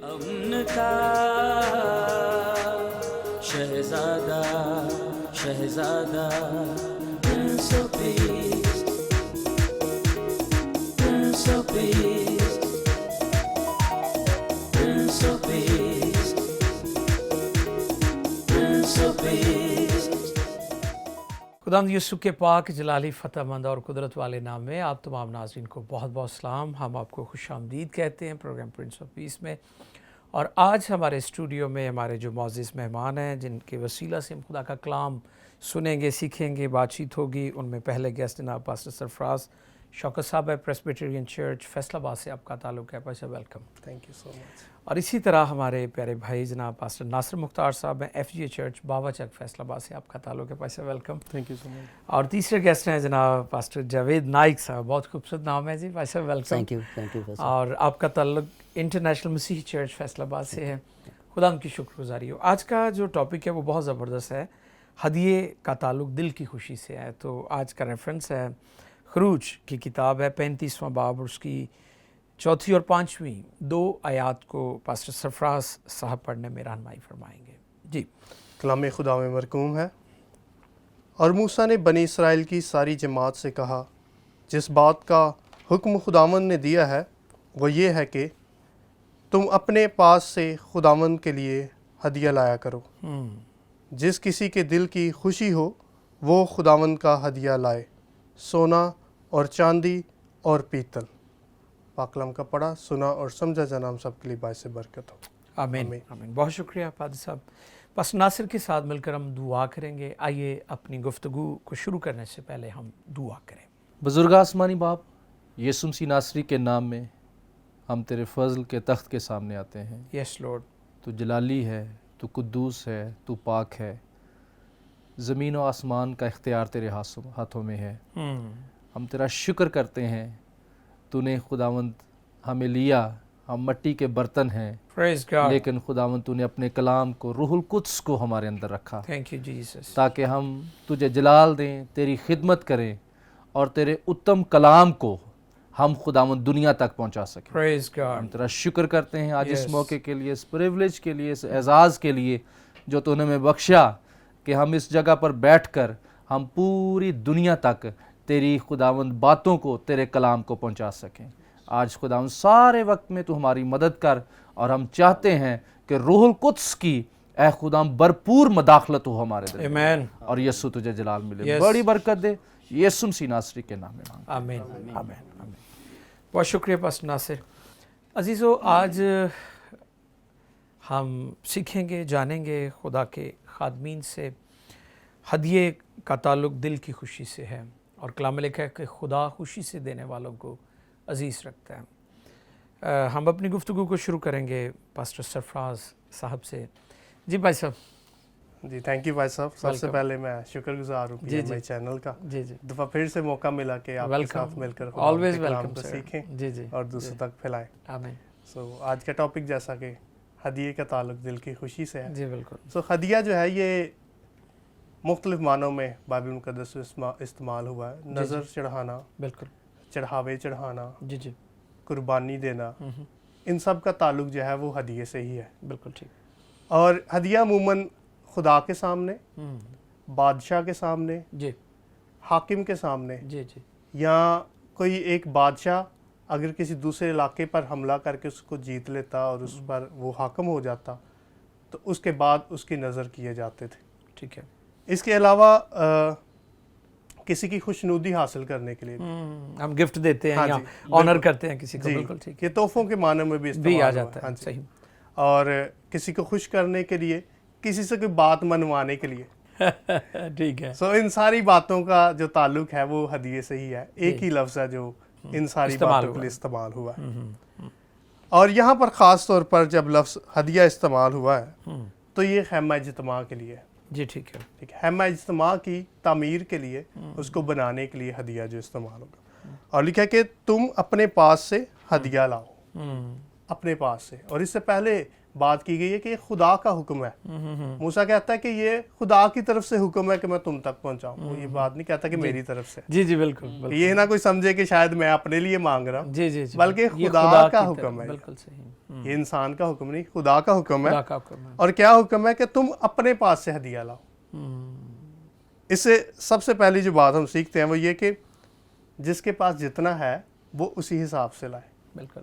امن کا شہزادہ شہزادہ prince of peace prince of peace prince of peace prince of peace. خداوند یسوع کے پاک جلالی فتح مند اور قدرت والے نام میں آپ تمام ناظرین کو بہت بہت سلام۔ ہم آپ کو خوش آمدید کہتے ہیں پروگرام پرنس آف پیس میں، اور آج ہمارے اسٹوڈیو میں ہمارے جو معزز مہمان ہیں جن کے وسیلہ سے ہم خدا کا کلام سنیں گے، سیکھیں گے، بات چیت ہوگی، ان میں پہلے گیسٹ جناب پاسٹر سرفراز شوکت صاحب ہے، پریسبیٹرین چرچ فیصل آباد سے آپ کا تعلق ہے، pastor welcome. Thank you so مچ۔ اور اسی طرح ہمارے پیارے بھائی جناب پاسٹر ناصر مختار صاحب ہیں، ایف جی اے چرچ باوا چک فیصل آباد سے آپ کا تعلق ہے، pastor welcome. Thank you so مچ۔ اور تیسرے گیسٹ ہیں جناب پاسٹر جاوید نائک صاحب، بہت خوبصورت نام ہے جی، پاسٹر ویلکم۔ تھینک یو اور آپ کا تعلق انٹرنیشنل مسیحی چرچ فیصل آباد سے ہے، خدا ان کی شکر گزاری ہو۔ آج کا جو ٹاپک ہے وہ بہت زبردست ہے، ہدیے کا تعلق دل کی خوشی سے ہے۔ تو آج کا ریفرنس ہے خروج کی کتاب ہے 35واں باب، اور اس کی 4 اور 5 دو آیات کو پاسٹر سرفراز صاحب پڑھنے میں رہنمائی فرمائیں گے جی۔ کلام خدا میں مرقوم ہے۔ اور موسیٰ نے بنی اسرائیل کی ساری جماعت سے کہا، جس بات کا حکم خداوند نے دیا ہے وہ یہ ہے کہ تم اپنے پاس سے خداوند کے لیے ہدیہ لایا کرو۔ جس کسی کے دل کی خوشی ہو وہ خداوند کا ہدیہ لائے، سونا اور چاندی اور پیتل۔ پاک کلام کا پڑھا، سنا اور سمجھا جانا ہم سب کے لیے باعث برکت ہو۔ آمین آمین۔ بہت شکریہ پادری صاحب۔ بس ناصر کے ساتھ مل کر ہم دعا کریں گے۔ آئیے اپنی گفتگو کو شروع کرنے سے پہلے ہم دعا کریں۔ بزرگ آسمانی باپ، یسوع مسیح ناصری کے نام میں ہم تیرے فضل کے تخت کے سامنے آتے ہیں۔ یس لارڈ۔ تو جلالی ہے، تو قدوس ہے، تو پاک ہے۔ زمین و آسمان کا اختیار تیرے ہاتھوں میں ہے۔ ہم تیرا شکر کرتے ہیں، تو نے خداوند ہمیں لیا، ہم مٹی کے برتن ہیں، پریز گاڈ۔ لیکن خداوند تو نے اپنے کلام کو، روح القدس کو ہمارے اندر رکھا، تھینک یو جیسس۔ تاکہ ہم تجھے جلال دیں، تیری خدمت کریں، اور تیرے اتم کلام کو ہم خداوند دنیا تک پہنچا سکیں۔ پریز گاڈ۔ ہم تیرا شکر کرتے ہیں آج اس Yes. موقع کے لیے، اس پریولیج کے لیے، اس اعزاز کے لیے جو تو نے ہمیں بخشا کہ ہم اس جگہ پر بیٹھ کر ہم پوری دنیا تک تیری خداوند باتوں کو، تیرے کلام کو پہنچا سکیں۔ آج خداوند سارے وقت میں تو ہماری مدد کر، اور ہم چاہتے ہیں کہ روح القدس کی اے خداوند بھرپور مداخلت ہو ہمارے دل میں، آمین۔ اور یسوع تجھے جلال ملے، Yes. بڑی برکت دے، یسوع مسیح ناصری کے نام میں مانگتے ہیں۔ آمین آمین آمین۔ بہت شکریہ پاسٹر ناصر۔ عزیزو، آج ہم سیکھیں گے، جانیں گے خدا کے خادمین سے ہدیے کا تعلق دل کی خوشی سے ہے، اور کلام میں لکھا ہے کہ خدا خوشی سے دینے والوں کو عزیز رکھتا ہے۔ ہم اپنی گفتگو کو شروع کریں گے پاسٹر سرفراز صاحب سے۔ جی بھائی صاحب۔ جی تھینک یو بھائی صاحب۔ سب سے Welcome. پہلے میں شکر گزار ہوں جی، PMI چینل کا، جی جی، دفعہ پھر سے موقع ملا کہ آپ کے ویلکم، ساتھ مل کر آلویز خدا کے کلام ویلکم کو سر۔ سیکھیں جی جی اور دوسروں تک پھیلائیں۔ آمین۔ سو آج کا ٹاپک جیسا کہ ہدیے کا تعلق دل کی خوشی سے ہے۔ جی بالکل۔ سو ہدیہ جو ہے یہ مختلف معنوں میں بائبل مقدس میں استعمال ہوا ہے۔ نظر چڑھانا، بالکل۔ چڑھاوے چڑھانا، جی جی، قربانی دینا، ان سب کا تعلق جو ہے وہ ہدیے سے ہی ہے۔ بالکل ٹھیک۔ اور ہدیہ عموماً خدا کے سامنے، بادشاہ کے سامنے، جی حاکم کے سامنے، جی جی، یا کوئی ایک بادشاہ اگر کسی دوسرے علاقے پر حملہ کر کے اس کو جیت لیتا اور اس پر وہ حاکم ہو جاتا تو اس کے بعد اس کی نظر کیے جاتے تھے۔ ٹھیک ہے۔ اس کے علاوہ کسی کی خوشنودی حاصل کرنے کے لیے ہم گفٹ دیتے ہیں ہاں یا جی، آنر بالکل۔ کرتے ہیں کسی کو، جی، بالکل ٹھیک یہ تحفوں کے معنی میں بھی بھی استعمال آ ہوا جاتا ہاں ہے، جی۔ صحیح۔ اور کسی کو خوش کرنے کے لیے، کسی سے کوئی بات منوانے کے لیے، ٹھیک ہے۔ سو ان ساری باتوں کا جو تعلق ہے وہ ہدیے سے ہی ہے۔ ایک ہی لفظ ہے جو ان ساری استعمال باتوں کے ہوا لیے استعمال ہوا ہے۔ اور یہاں پر خاص طور پر جب لفظ ہدیہ استعمال ہوا ہے تو یہ خیمہ اجتماع کے لیے ہے۔ جی ٹھیک ہے۔ ٹھیک ہے، خیمہ اجتماع کی تعمیر کے لیے، اس کو بنانے کے لیے ہدیہ جو استعمال ہوگا، اور لکھا ہے کہ تم اپنے پاس سے ہدیہ لاؤ، اپنے پاس سے۔ اور اس سے پہلے بات کی گئی ہے کہ یہ خدا کا حکم ہے. موسیٰ کہتا ہے کہ یہ خدا کی طرف سے حکم ہے کہ میں تم تک پہنچاؤں. وہ یہ بات نہیں کہتا کہ میری طرف سے. جی بالکل. یہ نہ کوئی سمجھے کہ شاید میں اپنے لیے مانگ رہا ہوں, جی بلکہ خدا کا حکم ہے. بالکل صحیح. یہ انسان کا حکم نہیں, خدا کا حکم ہے. اور کیا حکم ہے کہ تم اپنے پاس سے ہدیہ لاؤ. اس سے سب سے پہلی جو بات ہم سیکھتے ہیں وہ یہ کہ جس کے پاس جتنا ہے وہ اسی حساب سے لائے. بالکل.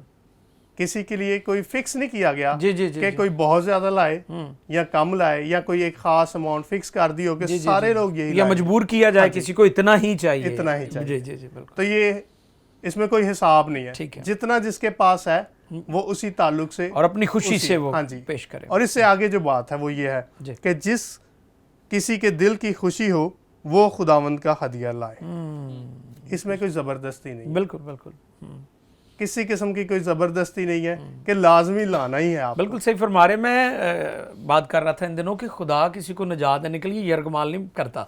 کسی کے لیے کوئی فکس نہیں کیا گیا جی کہ کوئی بہت زیادہ لائے یا کم لائے, یا کوئی ایک خاص اماؤنٹ فکس کر دی ہو کہ سارے لوگ یہی یا مجبور کیا جائے کسی کو اتنا ہی چاہیے. اتنا ہی چاہیے. جی بالکل. تو یہ اس میں کوئی حساب نہیں ہے, جتنا جس کے پاس ہے وہ اسی تعلق سے اور اپنی خوشی سے وہ پیش کرے. اور اس سے آگے جو بات ہے وہ یہ ہے کہ جس کسی کے دل کی خوشی ہو وہ خداوند کا ہدیہ لائے. اس میں کوئی زبردستی نہیں. بالکل. کسی قسم کی کوئی زبردستی نہیں ہے کہ لازمی لانا ہی ہے آپ. بالکل صحیح فرما رہے. میں بات کر رہا تھا ان دنوں کہ خدا کسی کو نجات دینے کے لیے یرغمال نہیں کرتا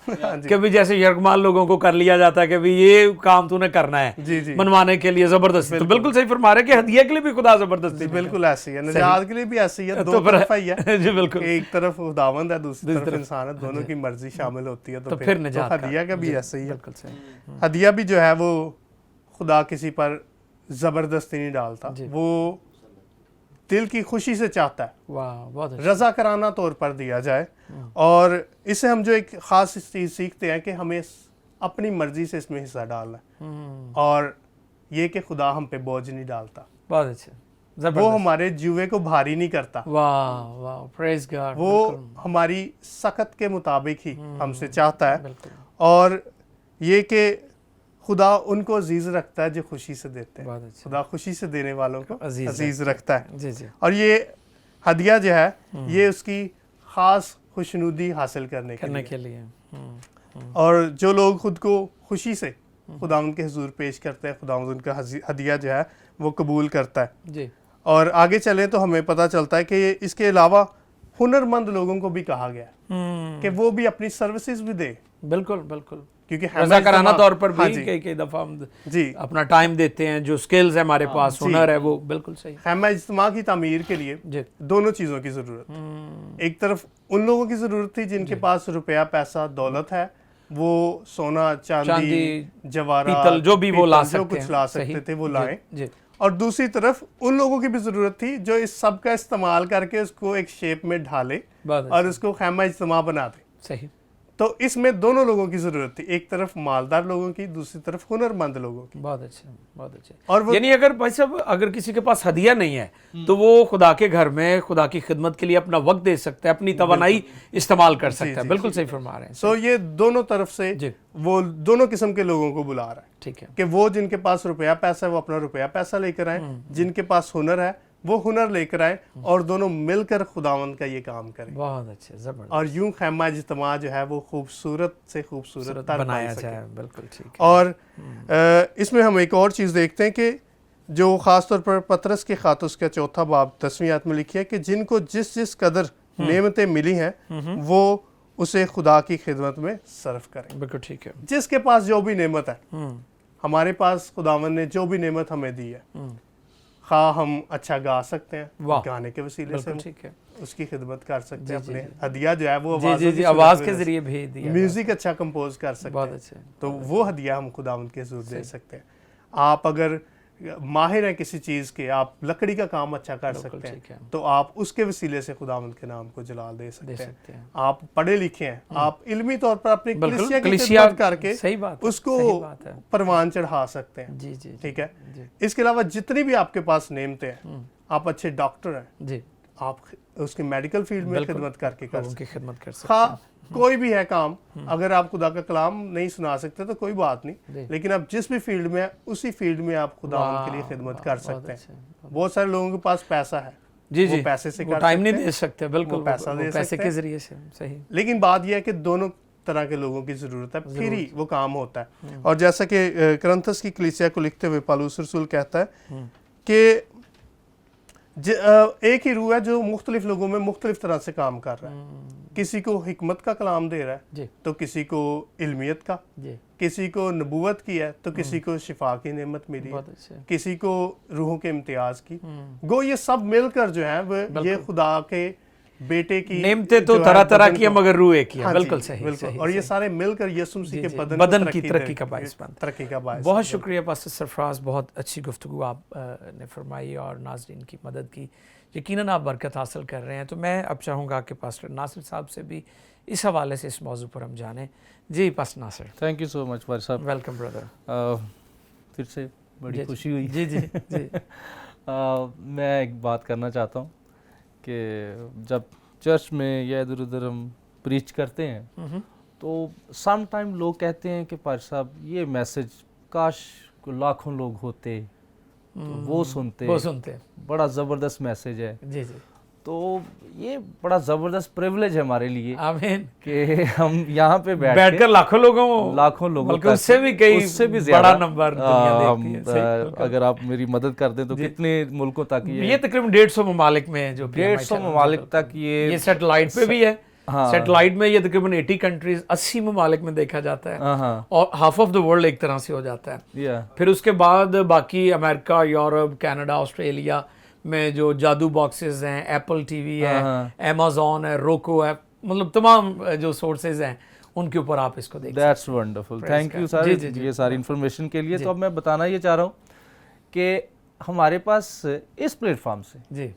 کہ بھی جیسے یرغمال لوگوں کو کر لیا جاتا ہے کہ بھی یہ کام تو نے کرنا ہے منوانے کے لیے زبردستی. تو بالکل صحیح فرما رہے کہ ہدیہ کے لیے بھی خدا زبردستی. بالکل ایسی ہے, نجات کے لیے بھی ایسی ہے. دو طرف ہی ہے. جی بالکل. ایک طرف خداوند ہے, دوسری طرف انسان ہے. دونوں کی مرضی شامل ہوتی ہے تو پھر ہدیہ کا بھی ایسا ہی ہے. بالکل صحیح. ہدیہ بھی جو ہے وہ خدا کسی پر زبردستی نہیں ڈالتا, وہ دل کی خوشی سے چاہتا ہے رضا کرانہ طور پر دیا جائے. اور اس سے ہم جو ایک خاص چیز سیکھتے ہیں کہ ہمیں اپنی مرضی سے اس میں حصہ ڈالنا ہے, اور یہ کہ خدا ہم پہ بوجھ نہیں ڈالتا. بہت اچھا. وہ ہمارے جوے کو بھاری نہیں کرتا. پریز گاڈ. وہ ہماری سخت کے مطابق ہی ہم سے چاہتا ہے. اور یہ کہ خدا ان کو عزیز رکھتا ہے جو خوشی سے دیتے ہیں. خدا خوشی سے دینے والوں کو عزیز رکھتا ہے. اور یہ ہدیہ جو ہے یہ اس کی خاص خوشنودی حاصل کرنے کے لیے. اور جو لوگ خود کو خوشی سے خداوند کے حضور پیش کرتے ہیں, خداوند ان کا ہدیہ جو ہے وہ قبول کرتا ہے. اور آگے چلیں تو ہمیں پتہ چلتا ہے کہ اس کے علاوہ ہنرمند لوگوں کو بھی کہا گیا ہے کہ وہ بھی اپنی سروسز بھی دے. بالکل. کیونکہ رضا کرانہ طور پر بھی کئی دفعہ ہم اپنا ٹائم دیتے ہیں, جو سکلز ہے ہمارے پاس, ہنر ہے وہ. بالکل صحیح. خیمہ اجتماع کی تعمیر کے لیے دونوں چیزوں کی ضرورت. ایک طرف ان لوگوں کی ضرورت تھی جن کے پاس روپیہ پیسہ دولت ہے, وہ سونا چاندی جواہرات جو بھی وہ لا جو کچھ لا سکتے تھے وہ لائیں. اور دوسری طرف ان لوگوں کی بھی ضرورت تھی جو اس سب کا استعمال کر کے اس کو ایک شیپ میں ڈھالے اور اس کو خیمہ اجتماع بنا دے. صحیح. تو اس میں دونوں لوگوں کی ضرورت تھی, ایک طرف مالدار لوگوں کی, دوسری طرف ہنرمند لوگوں کی. بہت اچھا. اور یعنی اگر بھائی صاحب اگر کسی کے پاس ہدیہ نہیں ہے تو وہ خدا کے گھر میں خدا کی خدمت کے لیے اپنا وقت دے سکتا ہے, اپنی توانائی استعمال کر سکتا ہے. بالکل صحیح فرما رہے ہیں. سو یہ دونوں طرف سے وہ دونوں قسم کے لوگوں کو بلا رہا ہے. ٹھیک ہے. کہ وہ جن کے پاس روپیہ پیسہ ہے وہ اپنا روپیہ پیسہ لے کر آئیں, جن کے پاس ہنر ہے وہ ہنر لے کر آئیں, اور دونوں مل کر خداوند کا یہ کام کریں. بہت اچھا, زبردست. اور یوں خیمہ اجتماع جو ہے وہ خوبصورت سے خوبصورت بنایا جائے. بالکل ٹھیک. اور اس میں ہم ایک اور چیز دیکھتے ہیں کہ جو خاص طور پر پطرس کے خط اس کا 4 باب 10ویں آیت میں لکھی ہے کہ جن کو جس قدر نعمتیں ملی ہیں وہ اسے خدا کی خدمت میں صرف کریں. بالکل ٹھیک ہے. جس کے پاس جو بھی نعمت ہے, ہمارے پاس خداوند نے جو بھی نعمت ہمیں دی ہے, خواہ ہم اچھا گا سکتے ہیں, گانے کے وسیلے سے اس کی خدمت کر سکتے ہیں, اپنے ہدیہ جو ہے وہ آواز کے ذریعے بھیج دیا, میوزک اچھا کمپوز کر سکتے ہیں, تو وہ ہدیہ ہم خداوند کے حضور دے سکتے ہیں. آپ اگر ماہر ہیں کسی چیز کے, آپ لکڑی کا کام اچھا کر سکتے ہیں, تو آپ اس کے وسیلے سے خداوند کے نام کو جلال دے سکتے ہیں. آپ پڑھے لکھے ہیں, آپ علمی طور پر اپنی کلیسیا کی خدمت کر کے اس کو پروان چڑھا سکتے ہیں. ٹھیک ہے. اس کے علاوہ جتنی بھی آپ کے پاس نعمتیں ہیں, آپ اچھے ڈاکٹر ہیں, آپ اس کے میڈیکل فیلڈ میں خدمت کر کے خدمت کر سکتے ہیں. کوئی بھی ہے کام, اگر آپ خدا کا کلام نہیں سنا سکتے تو کوئی بات نہیں, لیکن آپ جس بھی فیلڈ میں ہیں اسی فیلڈ میں آپ خدا کے لیے خدمت کر سکتے ہیں. بہت سارے لوگوں کے پاس پیسہ ہے, وہ پیسے سے ٹائم نہیں دے سکتے, بالکل پیسے کے ذریعے سے. صحیح. لیکن بات یہ ہے کہ دونوں طرح کے لوگوں کی ضرورت ہے, پھر ہی وہ کام ہوتا ہے. اور جیسا کہ کرنتھس کی کلیسیا کو لکھتے ہوئے پالوس رسول کہتا ہے کہ ایک ہی روح ہے جو مختلف لوگوں میں مختلف طرح سے کام کر رہا ہے. کسی کو حکمت کا کلام دے رہا ہے جی تو کسی کو علمیت کا، جی کسی کو نبوت کی ہے تو کسی کو شفا کی نعمت ملی ہے، بہت اچھا کسی کو روحوں کے امتیاز کی. گو یہ سب مل کر جو ہیں وہ یہ خدا کے بیٹے کی نعمتیں تو جو ہے طرح طرح بدن کی ہیں کو- مگر روح ایک ہی ہے. ہاں جی، بالکل صحیح بالکل. صحیح اور یہ صحیح. سارے مل کر یسوع مسیح کے جی، بدن کو کی ترقی کا باعث بنتے ہیں. ترقی کا باعث. بہت شکریہ پاسٹر سرفراز، بہت اچھی گفتگو آپ نے فرمائی اور ناظرین کی مدد کی. یقیناً آپ برکت حاصل کر رہے ہیں. تو میں اب چاہوں گا کہ پاسٹر ناصر صاحب سے بھی اس حوالے سے اس موضوع پر ہم جانیں. جی pastor Nasir. Thank you so much for صاحب. Welcome brother. پھر سے بڑی خوشی ہوئی. جی جی جی. میں ایک بات کرنا چاہتا ہوں کہ جب چرچ میں یا ادھر ادھر ہم پریچ کرتے ہیں تو سم ٹائم لوگ کہتے ہیں کہ پادری صاحب یہ میسج کاش لاکھوں لوگ ہوتے تو وہ سنتے، بڑا زبردست میسج ہے. جی جی. تو یہ بڑا زبردست پریولیج ہے ہمارے لیے آمین کہ ہم یہاں پہ بیٹھ کر لاکھوں لوگوں بلکہ اس سے بھی کئی اس سے بھی بڑا زیادہ نمبر دنیا دیکھتی ہے. اگر آپ میری مدد کر دیں تو کتنے ملکوں تک یہ تقریباً 150 ممالک میں جو 150 ممالک تک یہ سیٹلائٹ پہ بھی ہے. سیٹلائٹ میں یہ تقریباً 80 کنٹریز 80 ممالک میں دیکھا جاتا ہے اور ہاف آف دا ورلڈ ایک طرح سے ہو جاتا ہے. پھر اس کے بعد باقی امریکہ، یورپ، کینیڈا، آسٹریلیا میں جو جادو باکسز ہیں، ایپل ٹی وی ہے، ایمیزون ہے، روکو ہے، مطلب تمام جو سورسز ہیں ان کے اوپر آپ اس کو دیکھ. That's wonderful. Thank you sir یہ ساری انفارمیشن کے لیے. تو اب میں بتانا یہ چاہ رہا ہوں کہ ہمارے پاس اس پلیٹ فارم سے جی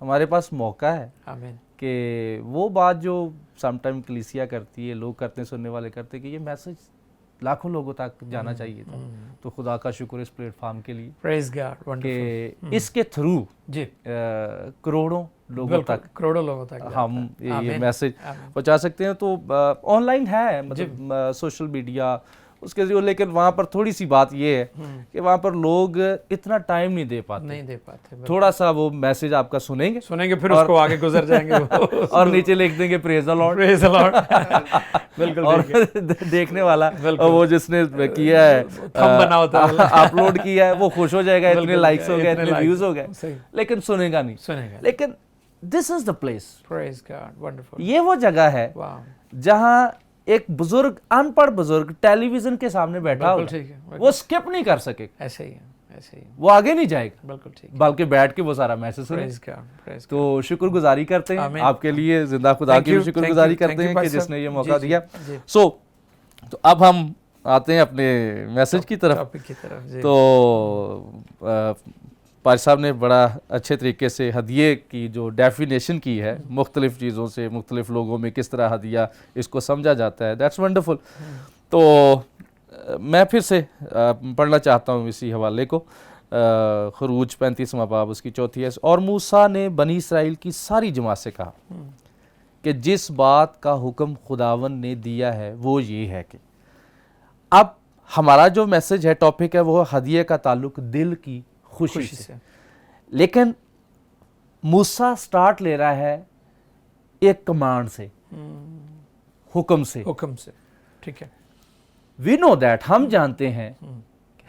ہمارے پاس موقع ہے آمین کہ وہ بات جو سم ٹائم کلیسیا کرتی ہے، لوگ کرتے ہیں، سننے والے کرتے ہیں کہ یہ میسج لاکھوں لوگوں تک جانا چاہیے تھا. تو خدا کا شکر اس پلیٹ فارم کے لیے پریز گاڈ ونڈرفل کہ اس کے تھرو جی کروڑوں لوگوں تک ہم یہ میسج پہنچا سکتے ہیں. تو آن لائن ہے مطلب سوشل میڈیا اس کے ذریعے، لیکن وہاں پر تھوڑی سی بات یہ ہے کہ وہاں پر لوگ اتنا ٹائم نہیں دے پاتے. تھوڑا سا وہ میسج آپ کا سنیں گے پھر اس کو آگے گزر جائیں گے اور نیچے لکھ دیں گے پریز دی لارڈ. بالکل. اور دیکھنے والا وہ جس نے کیا ہے اپلوڈ کیا ہے وہ خوش ہو جائے گا، اتنے لائکس ہو گئے، اتنے ویوز ہو گئے، لیکن سنے گا نہیں. لیکن دس از دا پلیس. یہ وہ جگہ ہے جہاں ایک بزرگ، ان پڑھ بزرگ ٹیلی ویژن کے سامنے بیٹھا ہوگا، وہ سکپ نہیں کر سکے، ایسے ہی وہ آگے نہیں جائے گا، بالکل ٹھیک، بلکہ بیٹھ کے وہ سارا میسج سنے. تو شکر گزاری کرتے ہیں آپ کے لیے، زندہ خدا کی بھی شکر گزاری کرتے ہیں کہ جس نے یہ موقع دیا. تو اب ہم آتے ہیں اپنے میسج کی طرف. تو پادری صاحب نے بڑا اچھے طریقے سے ہدیے کی جو ڈیفینیشن کی ہے، مختلف چیزوں سے مختلف لوگوں میں کس طرح ہدیہ اس کو سمجھا جاتا ہے. That's wonderful. تو میں پھر سے پڑھنا چاہتا ہوں اسی حوالے کو. خروج 35واں باب اس کی 4 ہے. اور موسیٰ نے بنی اسرائیل کی ساری جماعت سے کہا کہ جس بات کا حکم خداوند نے دیا ہے وہ یہ ہے کہ اب ہمارا جو میسج ہے، ٹاپک ہے، وہ ہدیے کا تعلق دل کی خوشی سے. لیکن موسیٰ سٹارٹ لے رہا ہے ایک کمانڈ سے، حکم سے. ٹھیک ہے. وی نو دیٹ، ہم جانتے ہیں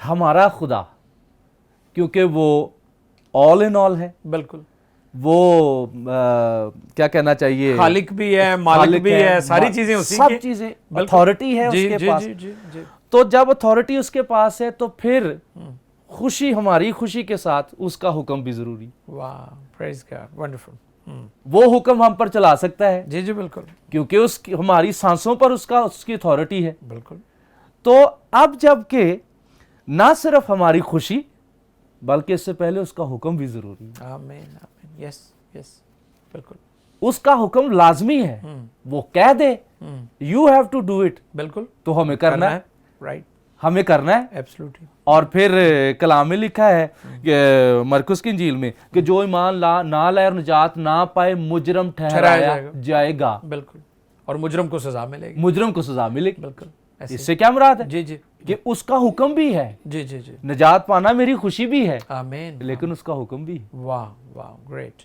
ہمارا خدا کیونکہ وہ آل ان آل ہے، بالکل وہ کیا کہنا چاہیے، خالق بھی ہے، مالک بھی ہے، ساری چیزیں اسی کی، سب چیزیں، اتھارٹی ہے اس کے پاس. تو جب اتھارٹی اس کے پاس ہے تو پھر خوشی، ہماری خوشی کے ساتھ اس کا حکم بھی ضروری. واہ، پریز گاڈ، ونڈرفل. وہ حکم ہم پر چلا سکتا ہے. جی بالکل، کیونکہ اس کی ہماری سانسوں پر اس کی اتھارٹی ہے. بالکل. تو اب جب کہ نہ صرف ہماری خوشی بلکہ اس سے پہلے اس کا حکم بھی ضروری ہے. آمین آمین. یس بالکل. اس کا حکم لازمی ہے، وہ کہہ دے you have to do it, بالکل، تو ہمیں کرنا ہے. رائٹ، ہمیں کرنا ہے. ایبسلیوٹلی. اور پھر کلام میں لکھا ہے کہ مرکز کی انجیل میں کہ جو ایمان نہ لائے اور نجات نہ پائے مجرم ٹھہرایا جائے گا. بالکل. اور مجرم کو سزا ملے گی. مجرم کو سزا ملے گی. بالکل. اس سے کیا مراد ہے؟ جی کہ اس کا حکم بھی ہے. جی نجات پانا میری خوشی بھی ہے، آمین، لیکن اس کا حکم بھی ہے. واہ واہ، گریٹ.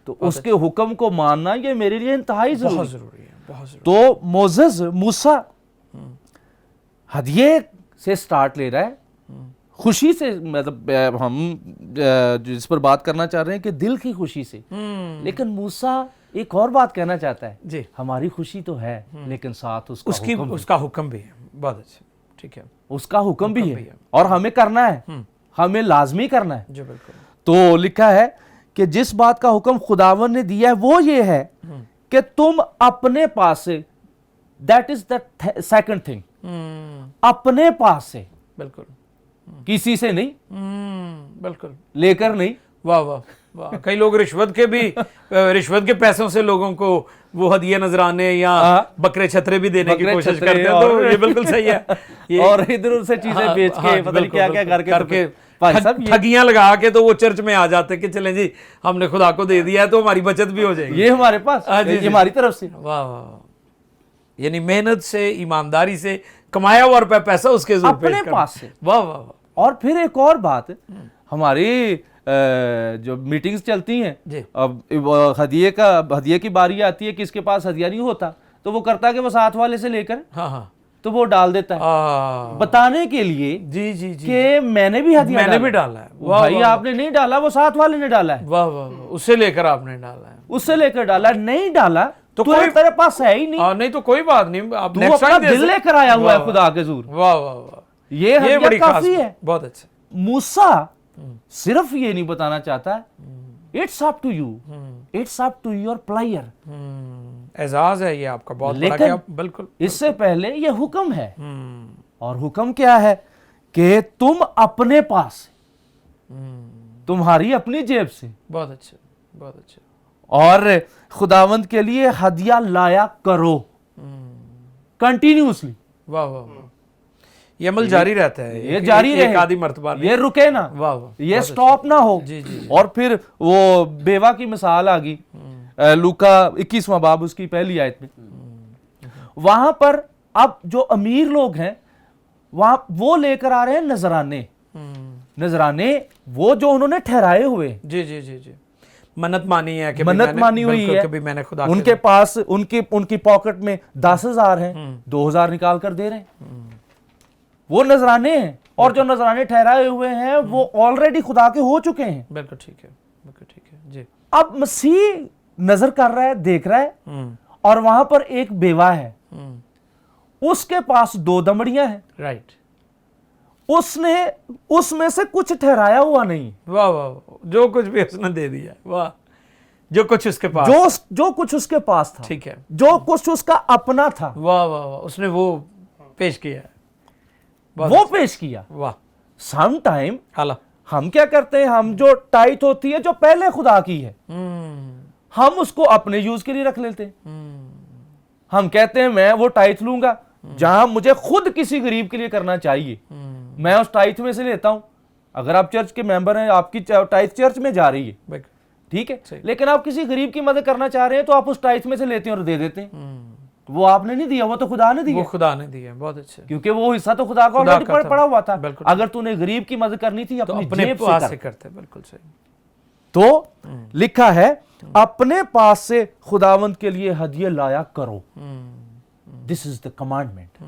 تو اس کے حکم کو ماننا یہ میرے لیے انتہائی بہت ضروری ہے، بہت ضروری. تو موسیٰ موسیٰ ہدیے سے سٹارٹ لے رہا ہے، خوشی سے. مطلب ہم جس پر بات کرنا چاہ رہے ہیں کہ دل کی خوشی سے. لیکن موسیٰ ایک اور بات کہنا چاہتا ہے جی ہماری خوشی تو ہے لیکن ساتھ اس کا حکم بھی ہے. بہت اچھا, ٹھیک ہے, اس کا حکم بھی ہے اور ہمیں کرنا ہے, ہمیں لازمی کرنا ہے. جی بالکل. تو لکھا ہے کہ جس بات کا حکم خداوند نے دیا ہے وہ یہ ہے کہ تم اپنے پاس سے, that is the second thing, اپنے پاس سے, بالکل کسی سے نہیں, بالکل لے کر نہیں. واہ واہ واہ. کئی لوگ رشوت کے پیسوں سے لوگوں کو وہ ہدیے نذرانے یا بکرے چھترے بھی دینے کی کوشش کرتے ہیں, تو یہ بالکل صحیح ہے. اور ادھر ادھر سے چیزیں بیچ کے پتہ نہیں کیا کیا کر کے ٹھگیاں لگا کے تو وہ چرچ میں آ جاتے کہ چلیں جی ہم نے خدا کو دے دیا ہے تو ہماری بچت بھی ہو جائے گی, یہ ہمارے پاس, یہ ہماری طرف سے. واہ واہ. یعنی محنت سے, ایمانداری سے کمایا ہوا روپے پیسہ اس کے ذریعے اپنے پاس سے. واہ واہ واہ. اور پھر ایک اور بات, ہماری جو میٹنگز چلتی ہیں, اب ہدیے کی باری آتی ہے, کس کے پاس ہدیہ نہیں ہوتا تو وہ کرتا ہے کہ وہ ساتھ والے سے لے کر تو وہ ڈال دیتا ہے بتانے کے لیے جی جی جی کہ میں نے بھی ہدیہ, میں نے بھی ڈالا ہے. بھائی آپ نے نہیں ڈالا, وہ ساتھ والے نے ڈالا ہے. واہ واہ, اس سے لے کر آپ نے ڈالا ہے. اس سے لے کر ڈالا, نہیں ڈالا تو تیرے پاس ہے ہی نہیں. نہیں تو کوئی بات نہیں, آپ تو اپنا دل لے کر آیا ہوا ہے خدا کے حضور. واہ واہ واہ, یہ ہدیہ کافی ہے. بہت اچھا. موسیٰ صرف یہ نہیں بتانا چاہتا ہے it's up to you, it's up to your player. اعزاز ہے یہ آپ کا بہت بڑا. لیکن بالکل اس سے پہلے یہ حکم ہے, اور حکم کیا ہے کہ تم اپنے پاس, تمہاری اپنی جیب سے. بہت اچھا بہت اچھا. اور خداوند کے لیے ہدیہ لایا کرو کنٹینیوسلی. واہ واہ واہ. یہ عمل جاری رہتا ہے, یہ جاری رہے, آدھی مرتبہ یہ رکے نا, واہ واہ, یہ سٹاپ نہ ہو. اور پھر وہ بیوہ کی مثال آ گئی لوکا 21واں باب اس کی پہلی آیت میں. وہاں پر اب جو امیر لوگ ہیں وہاں وہ لے کر آ رہے ہیں نذرانے. نذرانے وہ جو انہوں نے ٹھہرائے ہوئے, جی جی جی جی, منت مانی ہے, کہ منت مانی ہوئی ہے, کبھی میں نے خدا ان کے پاس ان کی پاکٹ میں 10,000 ہیں, 2,000 نکال کر دے رہے ہیں. وہ نذرانے ہیں, اور جو نذرانے ٹھہرائے ہوئے ہیں وہ آلریڈی خدا کے ہو چکے ہیں. بالکل ٹھیک ہے, بالکل ٹھیک ہے جی. اب مسیح نظر کر رہا ہے, دیکھ رہا ہے, اور وہاں پر ایک بیوہ ہے, اس کے پاس 2 دمڑیاں ہیں. رائٹ. اس نے اس میں سے کچھ ٹھہرایا ہوا نہیں. واہ واہ, جو کچھ بھی اس نے دے دیا. واہ, جو کچھ اس کے پاس, جو کچھ اس کے پاس تھا, ٹھیک ہے, جو کچھ اس کا اپنا تھا, واہ واہ واہ, اس نے وہ پیش کیا ہے, وہ پیش کیا. واہ. سم ٹائم اعلیٰ. ہم کیا کرتے ہیں, ہم جو ٹائٹ ہوتی ہے جو پہلے خدا کی ہے, ہم اس کو اپنے یوز کے لیے رکھ لیتے ہیں. ہم کہتے ہیں میں وہ ٹائٹ لوں گا جہاں مجھے خود کسی غریب کے لیے کرنا چاہیے, میں اس ٹائٹ میں سے لیتا ہوں. اگر آپ چرچ کے ممبر ہیں, آپ کی ٹائٹ چرچ میں جا رہی ہے, ٹھیک ہے, لیکن آپ کسی غریب کی مدد کرنا چاہ رہے ہیں تو آپ اس ٹائٹ میں سے لیتے ہیں اور دے دیتے ہیں. وہ آپ نے نہیں دیا, وہ تو خدا نے دیا. وہ خدا نے دیا. بہت اچھا. کیونکہ وہ حصہ تو خدا کا آلریڈی پڑا ہوا تھا. اگر تو نے غریب کی مدد کرنی تھی اپنے جیب سے کرتے. بالکل صحیح. تو لکھا ہے اپنے پاس سے خداوند کے لیے ہدیہ لایا کرو. دس از دا کمانڈمنٹ.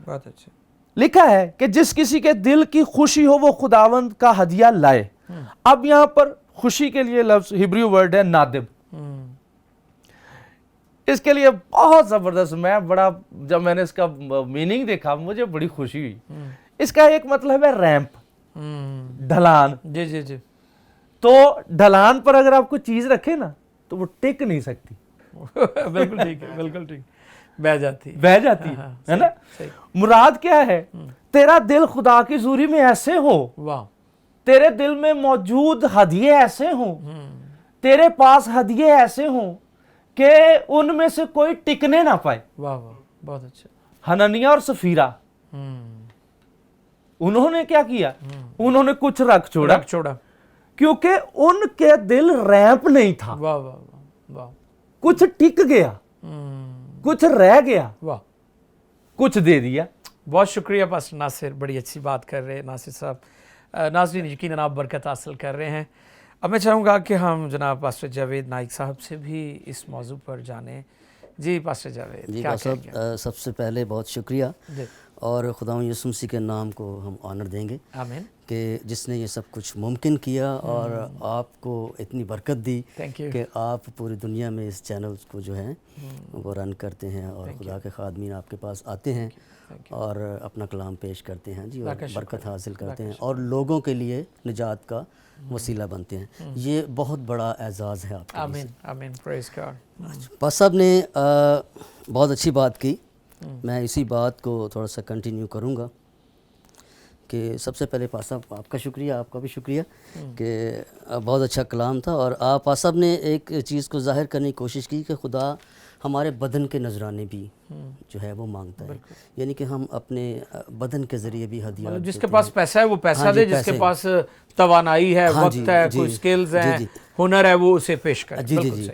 بہت اچھا. لکھا ہے کہ جس کسی کے دل کی خوشی ہو وہ خداوند کا ہدیہ لائے. اب یہاں پر خوشی کے لیے لفظ ہبریو ورڈ ہے نادب. اس کے لیے بہت زبردست, جب میں نے اس کا میننگ دیکھا مجھے بڑی خوشی ہوئی. اس کا ایک مطلب ہے ریمپ, ڈھلان. جی جی جی. تو ڈھلان پر اگر آپ کوئی چیز رکھے نا تو وہ ٹک نہیں سکتی. بالکل ٹھیک ہے, بالکل ٹھیک, بہ جاتی ہے نا. مراد کیا ہے, تیرا دل خدا کی حضوری میں ایسے ہو, واہ, تیرے دل میں موجود ہدیے ایسے ہوں, تیرے پاس ہدیے ایسے ہوں کہ ان میں سے کوئی ٹکنے نہ پائے. واہ واہ, بہت اچھا. حنانیہ اور سفیرہ, انہوں نے کیا کیا, انہوں نے کچھ رکھ چھوڑا کیونکہ ان کے دل ریمپ نہیں تھا. واہ واہ واہ, کچھ ٹک گیا, کچھ رہ گیا, واہ, کچھ دے دیا. بہت شکریہ پاسٹر ناصر, بڑی اچھی بات کر رہے ہیں ناصر صاحب. ناظرین یقیناً آپ برکت حاصل کر رہے ہیں. اب میں چاہوں گا کہ ہم جناب پاسٹر جاوید نائک صاحب سے بھی اس موضوع پر جانیں. جی پاسٹر جاوید, جی صاحب, سب سے پہلے بہت شکریہ, اور خداوند یسوع مسیح کے نام کو ہم آنر دیں گے آمین. کہ جس نے یہ سب کچھ ممکن کیا اور آپ کو اتنی برکت دی Thank you. کہ آپ پوری دنیا میں اس چینلز کو جو ہے وہ رن کرتے ہیں اور خدا کے خادمین آپ کے پاس آتے ہیں اور اپنا کلام پیش کرتے ہیں جی، اور برکت حاصل کرتے ہیں اور لوگوں کے لیے نجات کا وسیلہ بنتے ہیں. یہ بہت بڑا اعزاز ہے آپ کا. آمین آمین. پریز گاڈ. پاس صاحب نے بہت اچھی بات کی. میں اسی بات کو تھوڑا سا کنٹینیو کروں گا کہ سب سے پہلے پاس صاحب آپ کا شکریہ، آپ کا بھی شکریہ کہ بہت اچھا کلام تھا. اور پاس صاحب نے ایک چیز کو ظاہر کرنے کی کوشش کی کہ خدا ہمارے بدن کے نذرانے بھی جو ہے وہ مانگتا ہے، یعنی کہ ہم اپنے بدن کے ذریعے بھی ہدیہ، جس کے پاس پیسہ ہے وہ پیسہ دے، جس کے پاس توانائی ہے، وقت ہے، کوئی سکلز ہیں، ہنر ہے، وہ اسے پیش کرے. جی جی جی.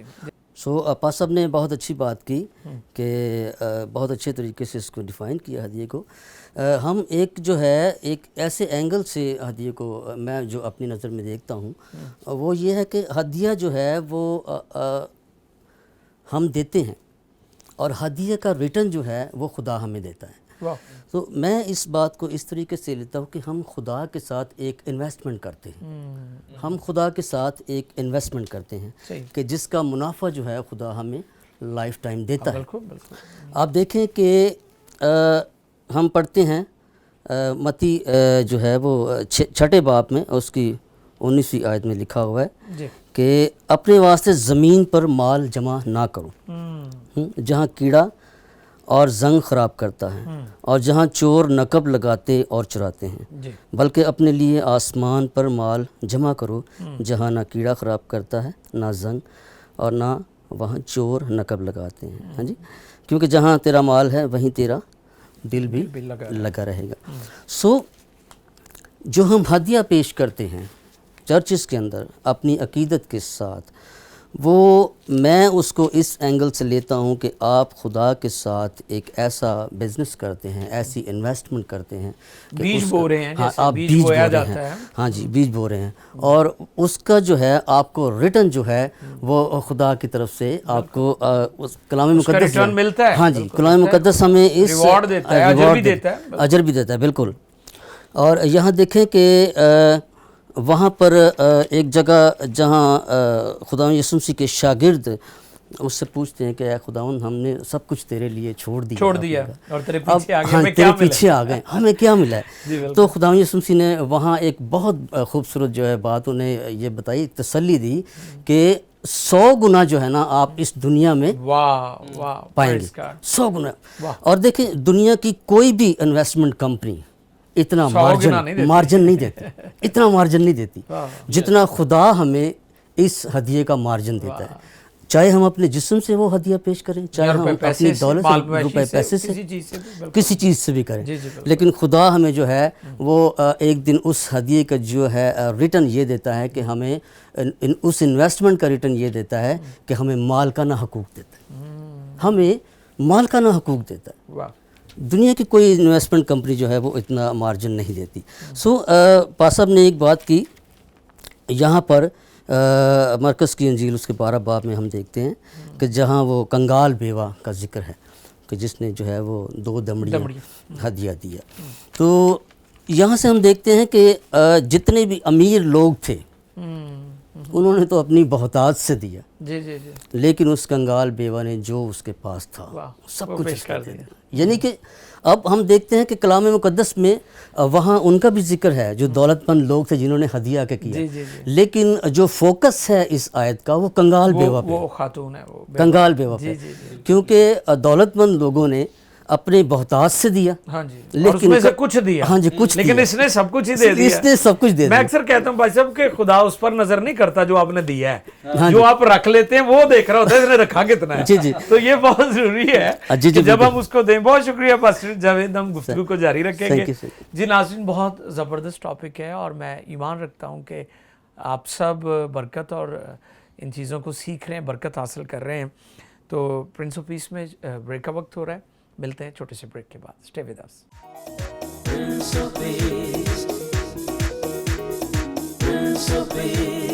سو پاس صاحب نے بہت اچھی بات کی کہ بہت اچھے طریقے سے اس کو ڈیفائن کیا ہدیے کو. ہم ایک جو ہے ایک ایسے اینگل سے ہدیے کو میں جو اپنی نظر میں دیکھتا ہوں وہ یہ ہے کہ ہدیہ جو ہے وہ ہم دیتے ہیں اور ہدیہ کا ریٹرن جو ہے وہ خدا ہمیں دیتا ہے. تو میں اس بات کو اس طریقے سے لیتا ہوں کہ ہم خدا کے ساتھ ایک انویسٹمنٹ کرتے ہیں. ہم خدا کے ساتھ ایک انویسٹمنٹ کرتے ہیں کہ جس کا منافع جو ہے خدا ہمیں لائف ٹائم دیتا ہے. آپ دیکھیں کہ ہم پڑھتے ہیں متی جو ہے وہ 6 باب میں اس کی 19ویں آیت میں لکھا ہوا ہے کہ اپنے واسطے زمین پر مال جمع نہ کرو جہاں کیڑا اور زنگ خراب کرتا ہے اور جہاں چور نقب لگاتے اور چراتے ہیں، بلکہ اپنے لیے آسمان پر مال جمع کرو جہاں نہ کیڑا خراب کرتا ہے، نہ زنگ، اور نہ وہاں چور نقب لگاتے ہیں. ہاں جی، کیونکہ جہاں تیرا مال ہے وہیں تیرا دل بھی لگا رہے گا. سو جو ہم ہدیہ پیش کرتے ہیں چرچز کے اندر اپنی عقیدت کے ساتھ، وہ میں اس کو اس اینگل سے لیتا ہوں کہ آپ خدا کے ساتھ ایک ایسا بزنس کرتے ہیں، ایسی انویسٹمنٹ کرتے ہیں، بیج بو رہے ہیں، آپ بیج بو رہے ہیں. ہاں جی، بیج بو رہے ہیں اور اس کا جو ہے آپ کو ریٹرن جو ہے وہ خدا کی طرف سے آپ کو کلام مقدس ملتا ہے. ہاں جی، کلام مقدس ہمیں اس ریوارڈ دیتا ہے، اجر بھی دیتا ہے. بالکل. اور یہاں دیکھیں کہ وہاں پر ایک جگہ جہاں خداوند یسوع مسیح کے شاگرد اس سے پوچھتے ہیں کہ اے خداوند ہم نے سب کچھ تیرے لیے چھوڑ دیا اور تیرے پیچھے آ گئے، ہمیں تیرے پیچھے آ گئے، ہمیں کیا ملا ہے؟ تو خداوند یسوع مسیح نے وہاں ایک بہت خوبصورت جو ہے بات انہیں یہ بتائی، ایک تسلی دی کہ 100 گنا جو ہے نا آپ اس دنیا میں پائیں گے، 100 گنا. اور دیکھیں دنیا کی کوئی بھی انویسٹمنٹ کمپنی اتنا مارجن نہیں دیتی، اتنا مارجن نہیں دیتی جتنا خدا ہمیں اس ہدیے کا مارجن دیتا ہے. چاہے ہم اپنے جسم سے وہ ہدیہ پیش کریں، چاہے ہم اپنی دولت سے، روپے پیسے سے، کسی چیز سے بھی کریں، لیکن خدا ہمیں جو ہے وہ ایک دن اس ہدیے کا جو ہے ریٹرن یہ دیتا ہے کہ ہمیں اس انویسٹمنٹ کا ریٹرن یہ دیتا ہے کہ ہمیں مال کا نہ حقوق دیتا ہے، ہمیں مال کا نہ حقوق دیتا ہے. دنیا کی کوئی انویسٹمنٹ کمپنی جو ہے وہ اتنا مارجن نہیں دیتی. سو پاس صاحب نے ایک بات کی یہاں پر مرکز کی انجیل اس کے 12 باب میں ہم دیکھتے ہیں کہ جہاں وہ کنگال بیوہ کا ذکر ہے کہ جس نے جو ہے وہ 2 دمڑیاں ہدیہ دیا. تو یہاں سے ہم دیکھتے ہیں کہ جتنے بھی امیر لوگ تھے انہوں نے تو اپنی بہتات سے دیا، لیکن اس کنگال بیوہ نے جو اس کے پاس تھا سب کچھ کر دیا. یعنی کہ اب ہم دیکھتے ہیں کہ کلام مقدس میں وہاں ان کا بھی ذکر ہے جو دولت مند لوگ تھے جنہوں نے ہدیہ کیا، لیکن جو فوکس ہے اس آیت کا وہ کنگال بیوہ پہ، وہ خاتون ہے، کنگال بیوہ پہ، کیونکہ دولت مند لوگوں نے اپنے بہتات سے دیا، لیکن اس میں سے کچھ دیا، ہاں جی کچھ، لیکن اس نے سب کچھ ہی دے دیا، اس نے سب کچھ دے دیا. میں اکثر کہتا ہوں بھائی صاحب کہ خدا اس پر نظر نہیں کرتا جو آپ نے دیا ہے، جو آپ رکھ لیتے ہیں وہ دیکھ رہا ہوتا ہے اس نے رکھا کتنا ہے. تو یہ بہت ضروری ہے کہ جب ہم اس کو دیں. بہت شکریہ پاسٹر جاوید، ہم گفتگو کو جاری رکھیں گے. جی ناظرین، بہت زبردست ٹاپک ہے اور میں ایمان رکھتا ہوں کہ آپ سب برکت اور ان چیزوں کو سیکھ رہے ہیں، برکت حاصل کر رہے ہیں. تو پرنس آف پیس میں بریک کا وقت ہو رہا ہے، ملتے ہیں چھوٹے سے بریک کے بعد. Stay with us. Prince of Peace, Prince of Peace.